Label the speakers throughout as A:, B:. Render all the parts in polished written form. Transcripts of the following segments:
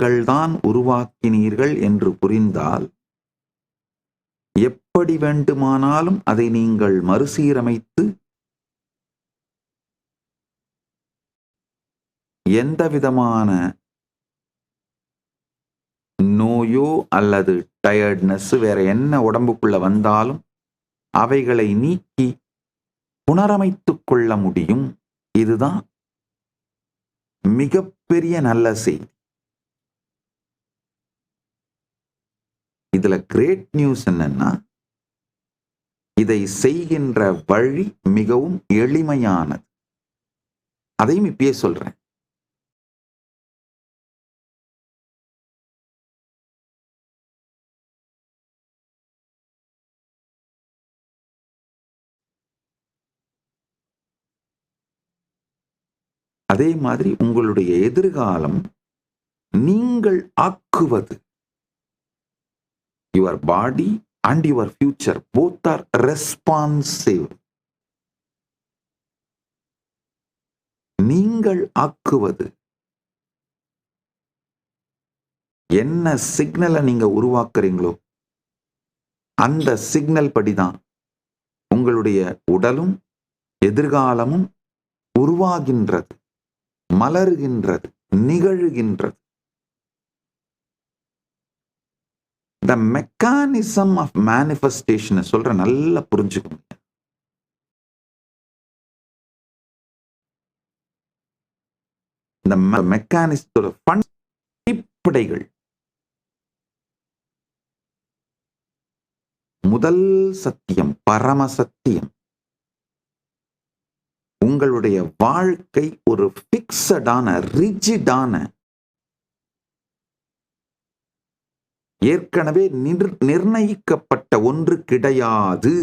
A: நீங்கள்தான் உருவாக்கினீர்கள் என்று புரிந்தால் எப்படி வேண்டுமானாலும் அதை நீங்கள் மறுசீரமைத்து எந்த விதமான நோயோ அல்லது டயர்ட்னஸ் வேற என்ன உடம்புக்குள்ள வந்தாலும் அவைகளை நீக்கி புனரமைத்துக் கொள்ள முடியும். இதுதான் மிகப்பெரிய நல்ல செய்தி. இதுல கிரேட் நியூஸ் என்னன்னா, இதை செய்கின்ற வழி மிகவும் எளிமையானது. அதையும் இப்பயே சொல்றேன். அதே மாதிரி உங்களுடைய எதிர்காலம் நீங்கள் ஆக்குவது. Your body and your future both are responsive. நீங்கள் ஆக்குவது. என்ன சிக்னலை நீங்க உருவாக்குறீங்களோ அந்த சிக்னல் படிதான் உங்களுடைய உடலும் எதிர்காலமும் உருவாகின்றது, மலருகின்றது, நிகழ்கின்றது. The mechanism of manifestation சொல்ற நல்லா புரிஞ்சுக்கோங்க. இந்த மெக்கானிசத்தோட அடிப்படைகள். முதல் சத்தியம் பரம சத்தியம். உங்களுடைய வாழ்க்கை ஒரு பிக்ஸடான ரிஜிடான ஏற்கனவே நிர்ணயிக்கப்பட்ட ஒன்று கிடையாது.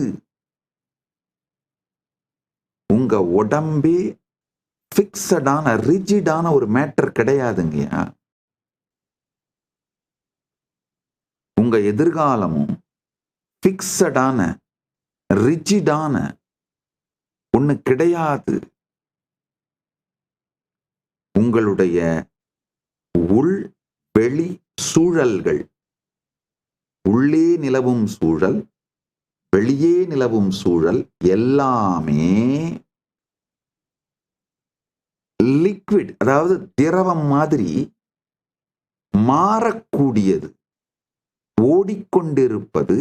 A: உங்க உடம்பே பிக்ஸடான ரிஜிடான ஒரு மேட்டர் கிடையாதுங்கய்யா. உங்க எதிர்காலமும் பிக்ஸடான ரிஜிடான ஒண்ணு கிடையாது. உங்களுடைய உள் வெளி சூழல்கள், உள்ளே நிலவும் சூழல், வெளியே நிலவும் சூழல் எல்லாமே லிக்விட், அதாவது திரவம் மாதிரி மாறக்கூடியது, ஓடிக்கொண்டிருப்பது.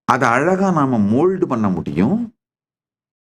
A: அதை அழகா நாம மோல்டு பண்ண முடியும்.